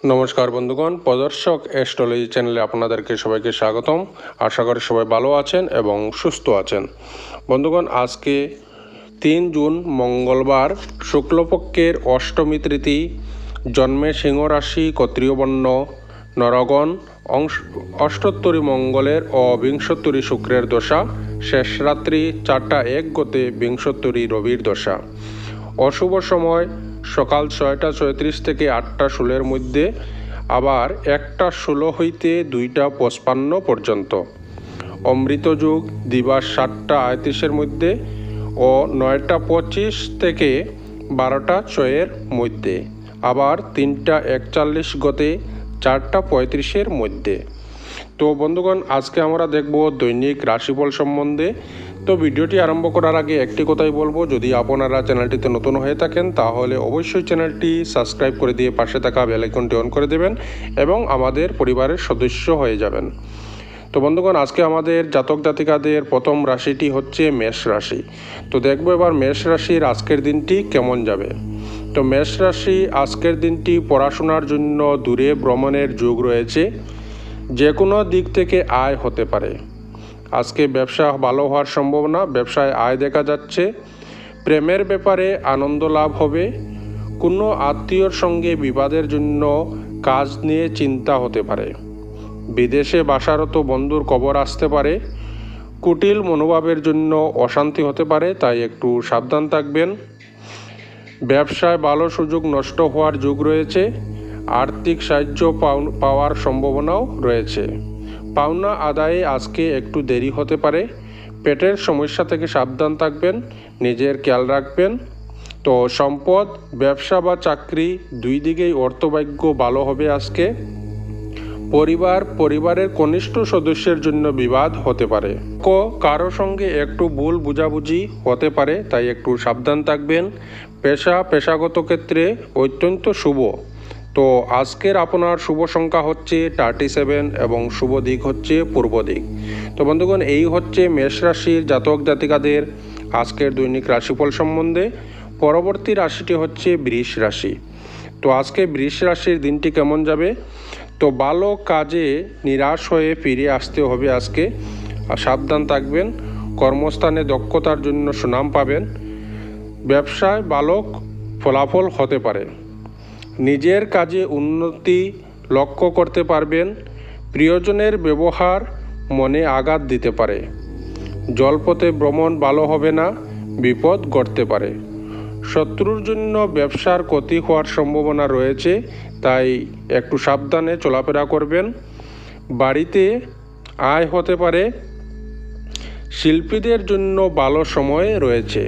নমস্কার বন্ধুগণ, প্রদর্শক অ্যাস্ট্রোলজি চ্যানেলে আপনাদেরকে সবাইকে স্বাগতম। আশা করি সবাই ভালো আছেন এবং সুস্থ আছেন। বন্ধুগণ, আজকে 3 জুন মঙ্গলবার, শুক্লপক্ষের অষ্টমী তিথি, জন্মে সিংহ রাশি, ক্ষত্রিয় বর্ণ, নরগণ, অষ্টোত্তরী মঙ্গলের ও বিংশোত্তরী শুক্রের দশা, শেষ রাত্রি 4টা 1 গতে বিংশোত্তরী রবির দশা। অশুভ সময় সকাল 6টা 34 থেকে 8টা 16 মধ্যে, আবার 1টা 16 হইতে 2টা 55 পর্যন্ত। অমৃত যুগ দিবা 7টা 38 মধ্যে ও 9টা 25 থেকে 12টা 6 মধ্যে, আবার 3টা 41 গতে 4টা 35 মধ্যে। তো বন্ধুগণ, আজকে আমরা দেখব দৈনিক রাশিফল সম্বন্ধে। তো ভিডিওটি আরম্ভ করার আগে একটি কথাই বলবো, যদি আপনারা চ্যানেলটিতে নতুন হয়ে থাকেন তাহলে অবশ্যই চ্যানেলটি সাবস্ক্রাইব করে দিয়ে পাশে থাকা বেল আইকনটি অন করে দেবেন এবং আমাদের পরিবারের সদস্য হয়ে যাবেন। তো বন্ধুগণ, আজকে আমাদের জাতক জাতিকাদের প্রথম রাশিটি হচ্ছে মেষ রাশি। তো দেখবো এবার মেষ রাশির আজকের দিনটি কেমন যাবে। তো মেষ রাশি আজকের দিনটি পড়াশোনার জন্য দূরে ভ্রমণের যোগ রয়েছে। যে কোনো দিক থেকে আয় হতে পারে। আজকে ব্যবসা ভালো হওয়ার সম্ভাবনা, ব্যবসায় আয় দেখা যাচ্ছে। প্রেমের ব্যাপারে আনন্দ লাভ হবে। কোনো আত্মীয়র সঙ্গে বিবাদের জন্য কাজ নিয়ে চিন্তা হতে পারে। বিদেশে বাসারত বন্ধুর খবর আসতে পারে। কুটিল মনোভাবের জন্য অশান্তি হতে পারে, তাই একটু সাবধান থাকবেন। ব্যবসায় ভালো সুযোগ নষ্ট হওয়ার যোগ রয়েছে। আর্থিক সাহায্য পাওয়ার সম্ভাবনাও রয়েছে। পাওনা আদায়ে আজকে একটু দেরি হতে পারে। পেটের সমস্যা থেকে সাবধান থাকবেন, নিজের খেয়াল রাখবেন। তো সম্পদ, ব্যবসা বা চাকরি দুই দিকেই অর্থভাগ্য ভালো হবে আজকে। পরিবারের কনিষ্ঠ সদস্যের জন্য বিবাদ হতে পারে। কারো সঙ্গে একটু ভুল বুঝাবুঝি হতে পারে, তাই একটু সাবধান থাকবেন। পেশাগত ক্ষেত্রে অত্যন্ত শুভ। তো আজকের আপনার শুভ সংখ্যা হচ্ছে 37 এবং শুভ দিক হচ্ছে পূর্ব দিক। তো বন্ধুগণ, এই হচ্ছে মেষ রাশির জাতক জাতিকাদের আজকের দৈনিক রাশিফল সম্বন্ধে। পরবর্তী রাশিটি হচ্ছে বৃষ রাশি। তো আজকে বৃষ রাশির দিনটি কেমন যাবে। তো ভালো কাজে নিরাশ হয়ে ফিরে আসতে হবে আজকে। সাবধান থাকবেন। কর্মস্থানে দক্ষতার জন্য সুনাম পাবেন। ব্যবসায় ভালো ফলাফল হতে পারে। নিজের কাজে উন্নতি লক্ষ্য করতে পারবেন। প্রিয়জনের ব্যবহার মনে আঘাত দিতে পারে। জলপথে ভ্রমণ ভালো হবে না, বিপদ ঘটতে পারে। শত্রুর জন্য ব্যবসার ক্ষতি হওয়ার সম্ভাবনা রয়েছে, তাই একটু সাবধানে চলাফেরা করবেন। বাড়িতে আয় হতে পারে। শিল্পীদের জন্য ভালো সময় রয়েছে।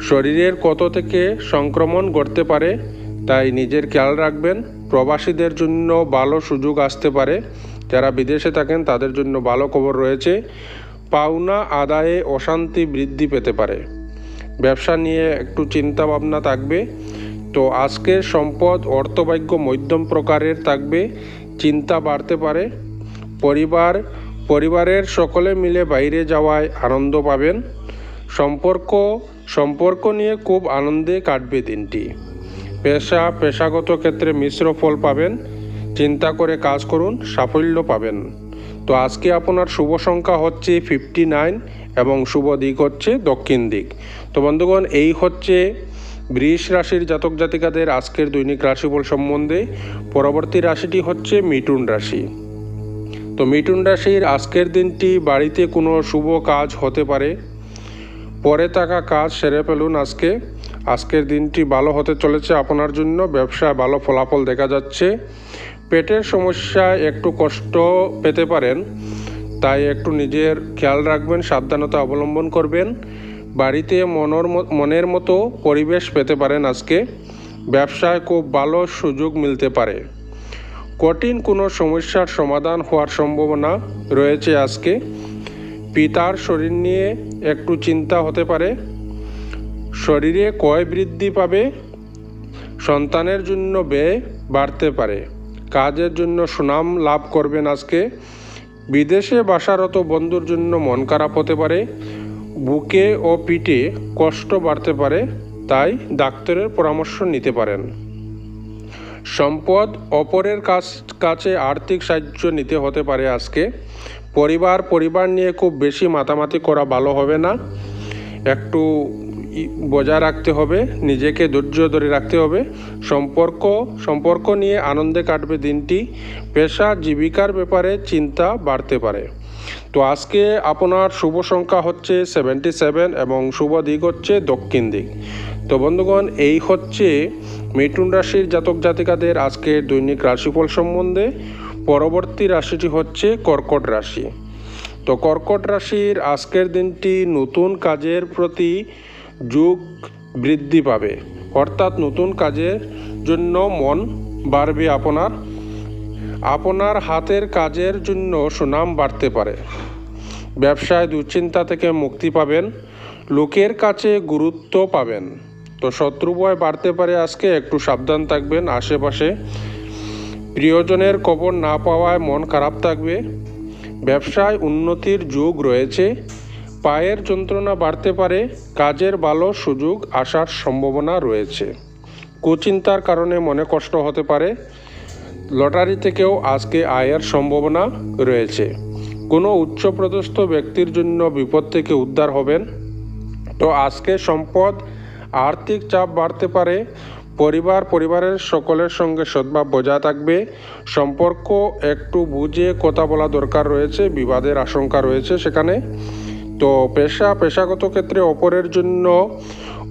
শরীরের ক্ষত থেকে সংক্রমণ ঘটতে পারে, তাই নিজের খেয়াল রাখবেন। প্রবাসীদের জন্য ভালো সুযোগ আসতে পারে। যারা বিদেশে থাকেন তাদের জন্য ভালো খবর রয়েছে। পাওনা আদায়ে অশান্তি বৃদ্ধি পেতে পারে। ব্যবসা নিয়ে একটু চিন্তা ভাবনা থাকবে। তো আজকের সম্পদ অর্থভাগ্য মধ্যম প্রকারের থাকবে। চিন্তা বাড়তে পারে। পরিবারের সকলে মিলে বাইরে যাওয়ায় আনন্দ পাবেন। সম্পর্ক নিয়ে খুব আনন্দে কাটবে দিনটি। পেশাগত ক্ষেত্রে মিশ্র ফল পাবেন। চিন্তা করে কাজ করুন, সাফল্য পাবেন। তো আজকে আপনার শুভ সংখ্যা হচ্ছে 59 এবং শুভ দিক হচ্ছে দক্ষিণ দিক। তো বন্ধুগণ, এই হচ্ছে বৃষ রাশির জাতক জাতিকাদের আজকের দৈনিক রাশিফল সম্বন্ধে। পরবর্তী রাশিটি হচ্ছে মিথুন রাশি। তো মিথুন রাশির আজকের দিনটি বাড়িতে কোনো শুভ কাজ হতে পারে। পরে থাকা কাজ সেরে ফেলুন আজকের দিনটি ভালো হতে চলেছে আপনার জন্য। ব্যবসায় ভালো ফলাফল দেখা যাচ্ছে। পেটের সমস্যায় একটু কষ্ট পেতে পারেন, তাই একটু নিজের খেয়াল রাখবেন, সাবধানতা অবলম্বন করবেন। বাড়িতে মনের মতো পরিবেশ পেতে পারেন আজকে। ব্যবসায় খুব ভালো সুযোগ মিলতে পারে। কঠিন কোনো সমস্যার সমাধান হওয়ার সম্ভাবনা রয়েছে আজকে। পিতার শরীর নিয়ে একটু চিন্তা হতে পারে। শরীরে ক্ষয় বৃদ্ধি পাবে। সন্তানের জন্য ব্যয় বাড়তে পারে। কাজের জন্য সুনাম লাভ করবেন আজকে। বিদেশে বাসারত বন্ধুর জন্য মন খারাপ হতে পারে। বুকে ও পিঠে কষ্ট বাড়তে পারে, তাই ডাক্তারের পরামর্শ নিতে পারেন। সম্পদ অপরের কাছে আর্থিক সাহায্য নিতে হতে পারে আজকে। পরিবার নিয়ে খুব বেশি মাতামাতি করা ভালো হবে না, একটু বজায় রাখতে হবে, নিজেকে ধৈর্য ধরে রাখতে হবে। সম্পর্ক নিয়ে আনন্দে কাটবে দিনটি। পেশা জীবিকার ব্যাপারে চিন্তা বাড়তে পারে। তো আজকে আপনার শুভ সংখ্যা হচ্ছে 77 এবং শুভ দিক হচ্ছে দক্ষিণ দিক। তো বন্ধুগণ, এই হচ্ছে মিথুন রাশির জাতক জাতিকাদের আজকের দৈনিক রাশিফল সম্বন্ধে। পরবর্তী রাশিটি হচ্ছে কর্কট রাশি। তো কর্কট রাশির আজকের দিনটি নতুন কাজের প্রতি যোগ বৃদ্ধি পাবে, অর্থাৎ নতুন কাজের জন্য মন বাড়বে। আপনার হাতের কাজের জন্য সুনাম বাড়তে পারে। ব্যবসায় দুশ্চিন্তা থেকে মুক্তি পাবেন, লোকের কাছে গুরুত্ব পাবেন। তো শত্রু ভয় বাড়তে পারে আজকে, একটু সাবধান থাকবেন আশেপাশে। প্রিয়জনের খবর না পাওয়ায় মন খারাপ থাকবে। ব্যবসায় উন্নতির যোগ রয়েছে। পায়ের যন্ত্রণা বাড়তে পারে, কাজের ভালো সুযোগ আসার সম্ভাবনা রয়েছে। কুচিন্তার কারণে মনে কষ্ট হতে পারে। লটারি থেকেও আজকে আয়ের সম্ভাবনা রয়েছে। কোনো উচ্চপদস্থ ব্যক্তির জন্য বিপদ থেকে উদ্ধার হবেন। তো আজকে সম্পদ আর্থিক চাপ বাড়তে পারে। পরিবারের সকলের সঙ্গে সদ্ভাব বজায় থাকবে। সম্পর্ক একটু বুঝে কথা বলা দরকার রয়েছে, বিবাদের আশঙ্কা রয়েছে সেখানে। তো পেশাগত ক্ষেত্রে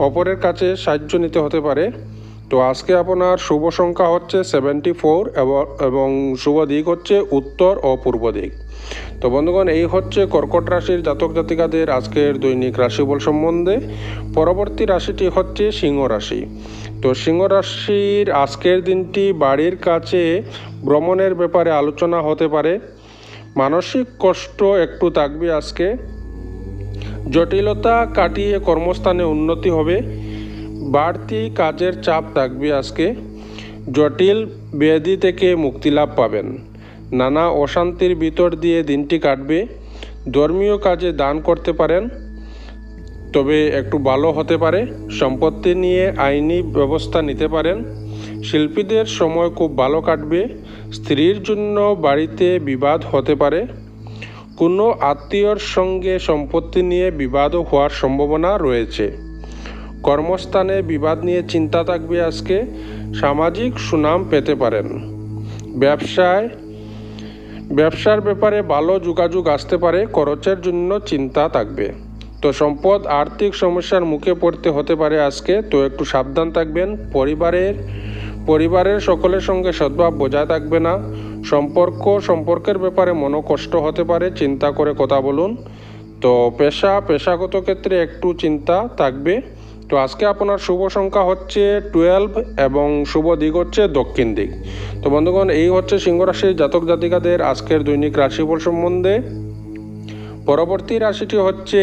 অপরের কাছে সাহায্য নিতে হতে পারে। তো আজকে আপনার শুভ সংখ্যা হচ্ছে 74 এবং শুভ দিক হচ্ছে উত্তর ও পূর্ব দিক। তো বন্ধুগণ, এই হচ্ছে কর্কট রাশির জাতক জাতিকাদের আজকের দৈনিক রাশিফল সম্বন্ধে। পরবর্তী রাশিটি হচ্ছে সিংহ রাশি। তো সিংহ রাশির আজকের দিনটি বাড়ির কাছে ভ্রমণের ব্যাপারে আলোচনা হতে পারে। মানসিক কষ্ট একটু থাকবে আজকে। জটিলতা কাটিয়ে কর্মস্থানে উন্নতি হবে। বাড়তি কাজের চাপ থাকবে আজকে। জটিল ব্যাধি থেকে মুক্তি লাভ পাবেন। নানা অশান্তির ভিতর দিয়ে দিনটি কাটবে। ধর্মীয় কাজে দান করতে পারেন, তবে একটু ভালো হতে পারে। সম্পত্তি নিয়ে আইনি ব্যবস্থা নিতে পারেন। শিল্পীদের সময় খুব ভালো কাটবে। স্ত্রীর জন্য বাড়িতে বিবাদ হতে পারে। কোনো আত্মীয়র সঙ্গে সম্পত্তি নিয়ে বিবাদও হওয়ার সম্ভাবনা রয়েছে। কর্মস্থানে বিবাদ নিয়ে চিন্তা থাকবে আজকে। সামাজিক সুনাম পেতে পারেন। ব্যবসার ব্যাপারে ভালো যোগাযোগ আসতে পারে। খরচের জন্য চিন্তা থাকবে। তো সম্পদ আর্থিক সমস্যার মুখে পড়তে হতে পারে আজকে, তো একটু সাবধান থাকবেন। পরিবারের সকলের সঙ্গে সদ্ভাব বজায় থাকবে না। সম্পর্কের ব্যাপারে মনোকষ্ট হতে পারে, চিন্তা করে কথা বলুন। তো পেশাগত ক্ষেত্রে একটু চিন্তা থাকবে। তো আজকে আপনার শুভ সংখ্যা হচ্ছে 12 এবং শুভ দিক হচ্ছে দক্ষিণ দিক। তো বন্ধুগণ, এই হচ্ছে সিংহ রাশির জাতক জাতিকাদের আজকের দৈনিক রাশিফল সম্বন্ধে। পরবর্তী রাশিটি হচ্ছে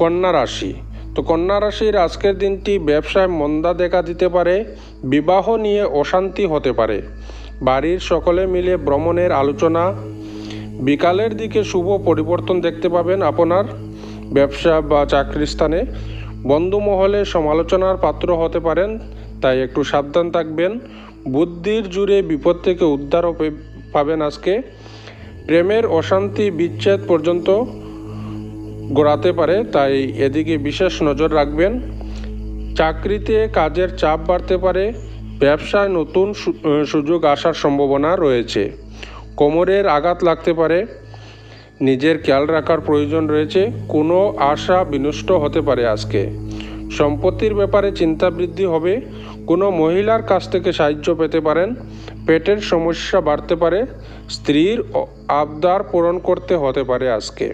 কন্যা রাশি। তো কন্যা রাশির আজকের দিনটি ব্যবসায় মন্দা দেখা দিতে পারে। বিবাহ নিয়ে অশান্তি হতে পারে। বাড়ির সকলে মিলে ভ্রমণের আলোচনা। বিকালের দিকে শুভ পরিবর্তন দেখতে পাবেন আপনার ব্যবসা বা চাকরির স্থানে। বন্ধু মহলে সমালোচনার পাত্র হতে পারেন, তাই একটু সাবধান থাকবেন। বুদ্ধির জুড়ে বিপদ থেকে উদ্ধারও পাবেন আজকে। প্রেমের অশান্তি বিচ্ছেদ পর্যন্ত গড়াতে পারে, তাই এদিকে বিশেষ নজর রাখবেন। চাকরিতে কাজের চাপ বাড়তে পারে। ব্যবসায় নতুন সুযোগ আসার সম্ভাবনা রয়েছে। কোমরের আঘাত লাগতে পারে, নিজের খেয়াল রাখার প্রয়োজন রয়েছে। কোনো আশা বিনষ্ট হতে পারে আজকে। সম্পত্তির ব্যাপারে চিন্তা বৃদ্ধি হবে। কোনো মহিলার কাছ থেকে সাহায্য পেতে পারেন। পেটের সমস্যা বাড়তে পারে। স্ত্রীর আবদার পূরণ করতে হতে পারে আজকে।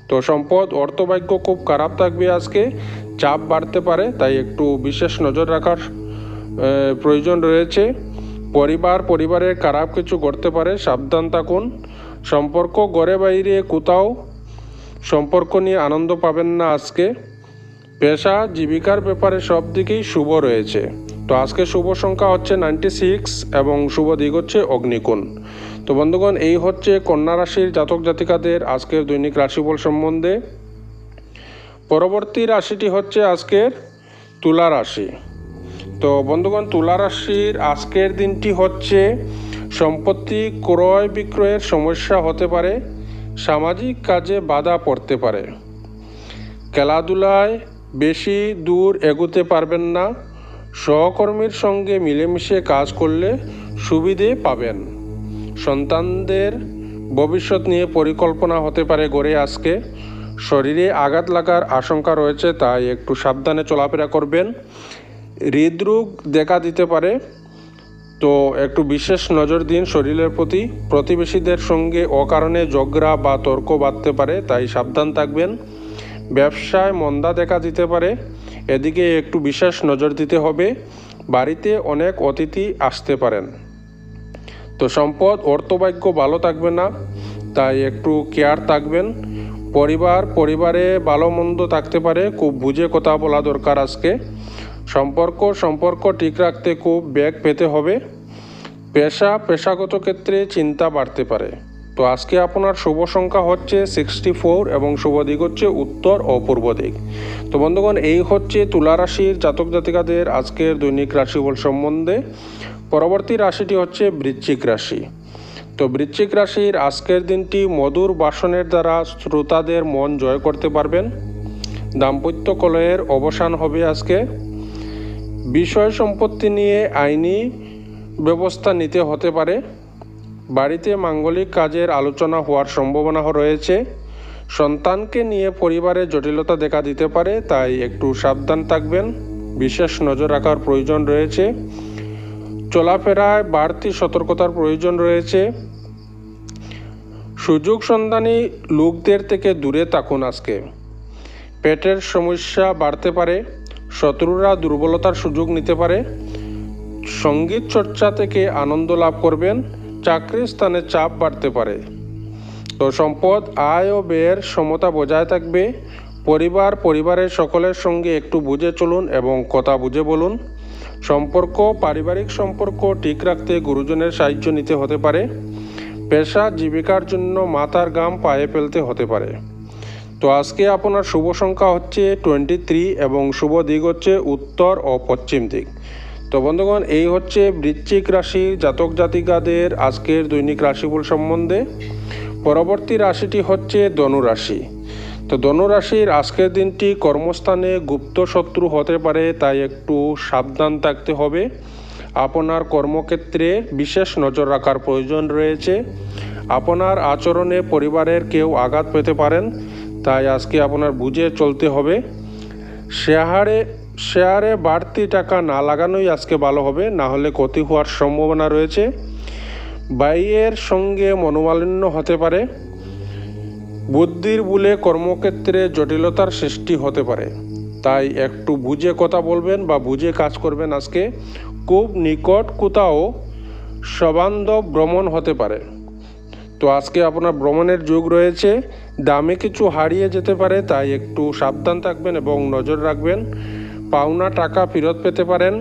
তো সম্পদ অর্থভাগ্য খুব খারাপ থাকবে আজকে। চাপ বাড়তে পারে, তাই একটু বিশেষ নজর রাখার প্রয়োজন রয়েছে। পরিবারের খারাপ কিছু ঘটতে পারে, সাবধান থাকুন। সম্পর্ক ঘরে বাইরে কোথাও সম্পর্ক নিয়ে আনন্দ পাবেন না আজকে। পেশা জীবিকার ব্যাপারে সব দিকেই শুভ রয়েছে। তো আজকে শুভ সংখ্যা হচ্ছে 96 এবং শুভ দিক হচ্ছে অগ্নিকোণ। তো বন্ধুগণ, এই হচ্ছে কন্যা রাশির জাতক জাতিকাদের আজকের দৈনিক রাশিফল সম্বন্ধে। পরবর্তী রাশিটি হচ্ছে আজকের তুলা রাশি। তো বন্ধুগণ, তুলা রাশির আজকের দিনটি হচ্ছে সম্পত্তি ক্রয় বিক্রয়ের সমস্যা হতে পারে, সামাজিক কাজে বাধা পড়তে পারে, খেলাধুলায় বেশি দূর এগোতে পারবেন না, সহকর্মীর সঙ্গে মিলেমিশে কাজ করলে সুবিধে পাবেন, সন্তানদের ভবিষ্যৎ নিয়ে পরিকল্পনা হতে পারে গড়ে আজকে, শরীরে আঘাত লাগার আশঙ্কা রয়েছে, তাই একটু সাবধানে চলাফেরা করবেন, হৃদরোগ দেখা দিতে পারে, তো একটু বিশেষ নজর দিন শরীরের প্রতি, প্রতিবেশীদের সঙ্গে অকারণে ঝগড়া বা তর্ক বাঁধতে পারে, তাই সাবধান থাকবেন, ব্যবসায় মন্দা দেখা দিতে পারে, এদিকে একটু বিশেষ নজর দিতে হবে, বাড়িতে অনেক অতিথি আসতে পারেন। তো সম্পদ অর্থভাগ্য ভালো থাকবে না, তাই একটু কেয়ার থাকবেন, পরিবারে ভালো মন্দ থাকতে পারে, খুব বুঝে কথা বলা দরকার আজকে, সম্পর্ক ঠিক রাখতে খুব বেগ পেতে হবে, পেশাগত ক্ষেত্রে চিন্তা বাড়তে পারে। তো আজকে আপনার শুভ সংখ্যা হচ্ছে 64 এবং শুভ দিক হচ্ছে উত্তর ও পূর্ব দিক। তো বন্ধুগণ, এই হচ্ছে তুলা রাশির জাতক জাতিকাদের আজকের দৈনিক রাশিফল সম্বন্ধে। পরবর্তী রাশিটি হচ্ছে বৃশ্চিক রাশি। তো বৃশ্চিক রাশির আজকের দিনটি মধুর ভাষণের দ্বারা শ্রোতাদের মন জয় করতে পারবেন, দাম্পত্য কলহের অবসান হবে আজকে, বিষয় সম্পত্তি নিয়ে আইনি ব্যবস্থা নিতে হতে পারে, বাড়িতে মাঙ্গলিক কাজের আলোচনা হওয়ার সম্ভাবনা রয়েছে, সন্তানকে নিয়ে পরিবারে জটিলতা দেখা দিতে পারে, তাই একটু সাবধান থাকবেন, বিশেষ নজর রাখার প্রয়োজন রয়েছে, চলাফেরায় বাড়তি সতর্কতার প্রয়োজন রয়েছে, সুযোগ সন্ধানী লোকদের থেকে দূরে থাকুন আজকে, পেটের সমস্যা বাড়তে পারে, শত্রুরা দুর্বলতার সুযোগ নিতে পারে, সঙ্গীত চর্চা থেকে আনন্দ লাভ করবেন, চাকরির স্থানে চাপ বাড়তে পারে। তো সম্পদ আয় ও ব্যয়ের সমতা বজায় থাকবে, পরিবারের সকলের সঙ্গে একটু বুঝে চলুন এবং কথা বুঝে বলুন, পারিবারিক সম্পর্ক ঠিক রাখতে গুরুজনের সাহায্য নিতে হতে পারে, পেশা জীবিকার জন্য মাথার ঘাম পায়ে ফেলতে হতে পারে। তো আজকে আপনার শুভ সংখ্যা হচ্ছে 23 এবং শুভ দিক হচ্ছে উত্তর ও পশ্চিম দিক। তো বন্ধুগণ, এই হচ্ছে বৃশ্চিক রাশির জাতক জাতিকাদের আজকের দৈনিক রাশিফল সম্বন্ধে। পরবর্তী রাশিটি হচ্ছে ধনু রাশি। তো ধনু রাশির আজকের দিনটি কর্মস্থানে গুপ্ত শত্রু হতে পারে, তাই একটু সাবধান থাকতে হবে, আপনার কর্মক্ষেত্রে বিশেষ নজর রাখার প্রয়োজন রয়েছে, আপনার আচরণে পরিবারের কেউ আঘাত পেতে পারেন, তাই আজকে আপনার বুঝে চলতে হবে, শেয়ারে বাড়তি টাকা না লাগানোই আজকে ভালো হবে, না হলে ক্ষতি হওয়ার সম্ভাবনা রয়েছে, ভাইয়ের সঙ্গে মনোমালিন্য হতে পারে, বুদ্ধির ভুলে কর্মক্ষেত্রে জটিলতার সৃষ্টি হতে পারে, তাই একটু বুঝে কথা বলবেন বা বুঝে কাজ করবেন আজকে, খুব নিকট কোথাও সবান্ধব ভ্রমণ হতে পারে। তো আজকে আপনার ভ্রমণের যোগ রয়েছে, দামে কিছু হারিয়ে যেতে পারে, তাই একটু সাবধান থাকবেন এবং নজর রাখবেন, পাওনা টাকা ফেরত পেতে পারেন,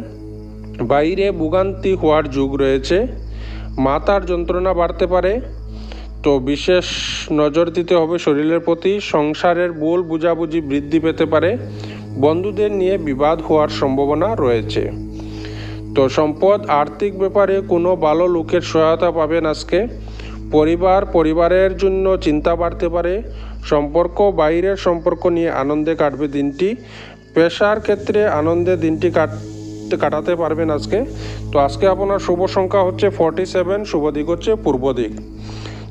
বাইরে ভোগান্তি হওয়ার যোগ রয়েছে, মাথার যন্ত্রণা বাড়তে পারে, তো বিশেষ নজর দিতে হবে শরীরের প্রতি, সংসারের ভুল বুঝাবুঝি বৃদ্ধি পেতে পারে, বন্ধুদের নিয়ে বিবাদ হওয়ার সম্ভাবনা রয়েছে। তো সম্পদ আর্থিক ব্যাপারে কোনো ভালো লোকের সহায়তা পাবেন আজকে, পরিবারের জন্য চিন্তা বাড়তে পারে, বাইরের সম্পর্ক নিয়ে আনন্দে কাটবে দিনটি, পেশার ক্ষেত্রে আনন্দে দিনটি কাটাতে পারবেন আজকে। তো আজকে আপনার শুভ সংখ্যা হচ্ছে 47, শুভ দিক হচ্ছে পূর্ব দিক।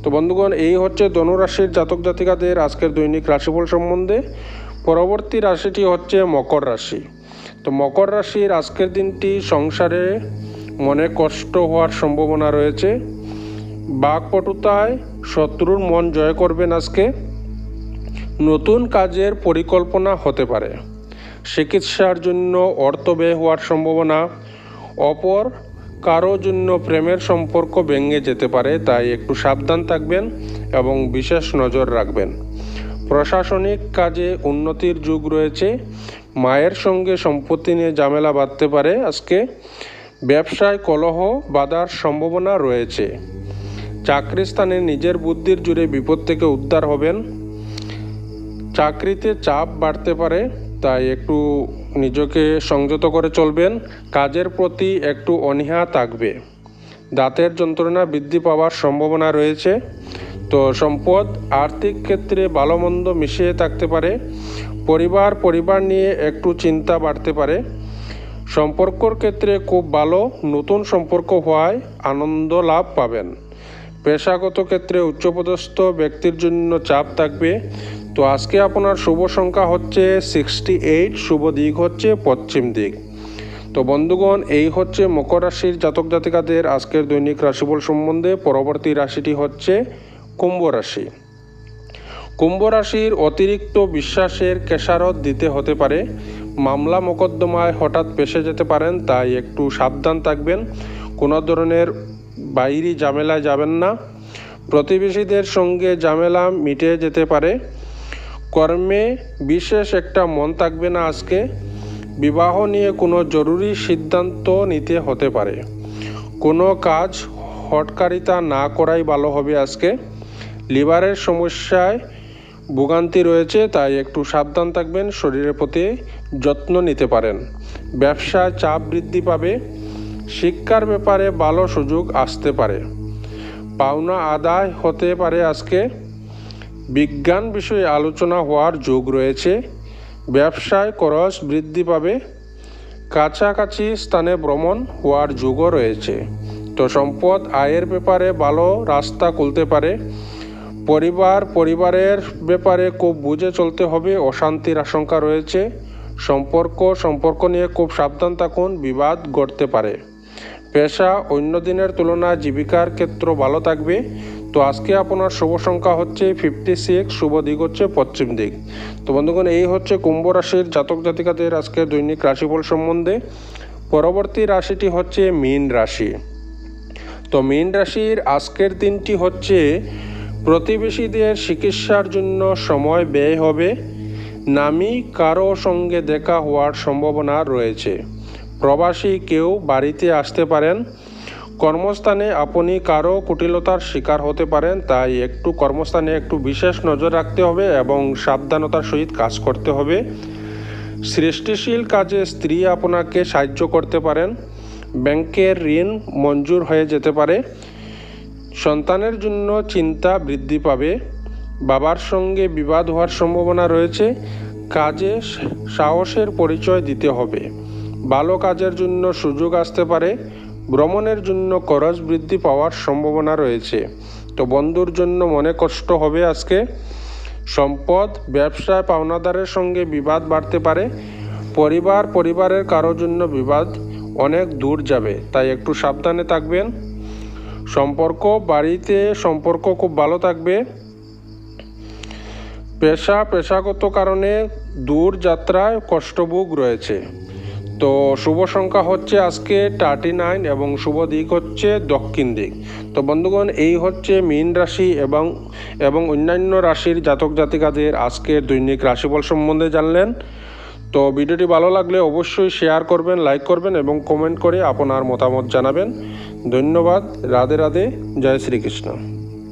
তো বন্ধুগণ, এই হচ্ছে ধনু রাশির জাতক জাতিকাদের আজকের দৈনিক রাশিফল সম্বন্ধে। পরবর্তী রাশিটি হচ্ছে মকর রাশি। তো মকর রাশির আজকের দিনটি সংসারে মনে কষ্ট হওয়ার সম্ভাবনা রয়েছে, বাকপটুতায় শত্রুর মন জয় করবেন আজকে, নতুন কাজের পরিকল্পনা হতে পারে, চিকিৎসার জন্য অর্থ ব্যয় হওয়ার সম্ভাবনা, অপর কারো জন্য প্রেমের সম্পর্ক ভেঙে যেতে পারে, তাই একটু সাবধান থাকবেন এবং বিশেষ নজর রাখবেন, প্রশাসনিক কাজে উন্নতির যুগ রয়েছে, মায়ের সঙ্গে সম্পত্তি নিয়ে ঝামেলা বাঁধতে পারে আজকে, ব্যবসায় কলহ বাধার সম্ভাবনা রয়েছে, চাকরি স্থানে নিজের বুদ্ধির জোরে বিপদ থেকে উদ্ধার হবেন, চাকরিতে চাপ বাড়তে পারে, তাই একটু নিজেকে সংযত করে চলবেন। কাজের প্রতি একটু অনীহা থাকবে। দাঁতের যন্ত্রণা বৃদ্ধি পাওয়ার সম্ভাবনা রয়েছে। তো সম্পদ আর্থিক ক্ষেত্রে ভালো মন্দ মিশিয়ে থাকতে পারে। পরিবার নিয়ে একটু চিন্তা বাড়তে পারে। সম্পর্কর ক্ষেত্রে খুব ভালো, নতুন সম্পর্ক হওয়ায় আনন্দ লাভ পাবেন। পেশাগত ক্ষেত্রে উচ্চপদস্থ ব্যক্তির জন্য চাপ থাকবে। তো আজকে আপনার শুভ সংখ্যা হচ্ছে 68, শুভ দিক হচ্ছে পশ্চিম দিক। তো বন্ধুগণ, এই হচ্ছে মকর রাশির জাতক জাতিকাদের আজকের দৈনিক রাশিফল সম্বন্ধে। পরবর্তী রাশিটি হচ্ছে কুম্ভ রাশি। কুম্ভ রাশির অতিরিক্ত বিশ্বাসের খেসারত দিতে হতে পারে। মামলা মোকদ্দমায় হঠাৎ ফেঁসে যেতে পারেন, তাই একটু সাবধান থাকবেন। কোনো ধরনের বাইরে ঝামেলায় যাবেন না। প্রতিবেশীদের সঙ্গে ঝামেলা মিটে যেতে পারে। কর্মে বিশেষ একটা মন থাকবে না আজকে। বিবাহ নিয়ে কোনো জরুরি সিদ্ধান্ত নিতে হতে পারে। কোনো কাজ হটকারিতা না করাই ভালো হবে আজকে। লিভারের সমস্যায় ভোগান্তি রয়েছে, তাই একটু সাবধান থাকবেন। শরীরের প্রতি যত্ন নিতে পারেন। ব্যবসায় চাপ বৃদ্ধি পাবে। শিক্ষার ব্যাপারে ভালো সুযোগ আসতে পারে। পাওনা আদায় হতে পারে আজকে। বিজ্ঞান বিষয়ে আলোচনা হওয়ার যোগ রয়েছে। ব্যবসায় খরচ বৃদ্ধি পাবে। কাছাকাছি স্থানে ভ্রমণ হওয়ার যোগও রয়েছে। তো সম্পদ আয়ের ব্যাপারে ভালো রাস্তা খুলতে পারে। পরিবারের ব্যাপারে খুব বুঝে চলতে হবে। অশান্তির আশঙ্কা রয়েছে। সম্পর্ক নিয়ে খুব সাবধান থাকুন, বিবাদ ঘটতে পারে। পেশা অন্য দিনের তুলনায় জীবিকার ক্ষেত্র ভালো থাকবে। তো আজকে আপনার শুভ সংখ্যা হচ্ছে 56, শুভ দিক হচ্ছে পশ্চিম দিক। তো বন্ধুগণ, এই হচ্ছে কুম্ভ রাশির জাতক জাতিকাদের আজকের দৈনিক রাশিফল সম্বন্ধে। পরবর্তী রাশিটি হচ্ছে মীন রাশি। তো মীন রাশির আজকের দিনটি হচ্ছে প্রতিবেশীদের চিকিৎসার জন্য সময় ব্যয় হবে। নামী কারো সঙ্গে দেখা হওয়ার সম্ভাবনা রয়েছে। প্রবাসী কেউ বাড়িতে আসতে পারেন। কর্মস্থানে আপনি কারো কুটিলতার শিকার হতে পারেন, তাই কর্মস্থানে একটু বিশেষ নজর রাখতে হবে এবং সাবধানতার সহিত কাজ করতে হবে। সৃষ্টিশীল কাজে স্ত্রী আপনাকে সাহায্য করতে পারেন। ব্যাংকের ঋণ মঞ্জুর হয়ে যেতে পারে। সন্তানের জন্য চিন্তা বৃদ্ধি পাবে। বাবার সঙ্গে বিবাদ হওয়ার সম্ভাবনা রয়েছে। কাজে সাহসের পরিচয় দিতে হবে। ভালো কাজের জন্য সুযোগ আসতে পারে। ভ্রমণের জন্য খরচ বৃদ্ধি পাওয়ার সম্ভাবনা রয়েছে। তো বন্ধুর জন্য মনে কষ্ট হবে আজকে। সম্পদ ব্যবসায় পাওনাদারের সঙ্গে বিবাদ বাড়তে পারে। পরিবারের কারোর জন্য বিবাদ অনেক দূর যাবে, তাই একটু সাবধানে থাকবেন। সম্পর্ক খুব ভালো থাকবে। পেশাগত কারণে দূর যাত্রায় কষ্টভোগ রয়েছে। তো শুভ সংখ্যা হচ্ছে আজকে 39 এবং শুভ দিক হচ্ছে দক্ষিণ দিক। তো বন্ধুগণ, এই হচ্ছে মীন রাশি এবং অন্যান্য রাশির জাতক জাতিকাদের আজকের দৈনিক রাশিফল সম্বন্ধে জানলেন। তো ভিডিওটি ভালো লাগলে অবশ্যই শেয়ার করবেন, লাইক করবেন এবং কমেন্ট করে আপনার মতামত জানাবেন। ধন্যবাদ। রাধে রাধে। জয় শ্রীকৃষ্ণ।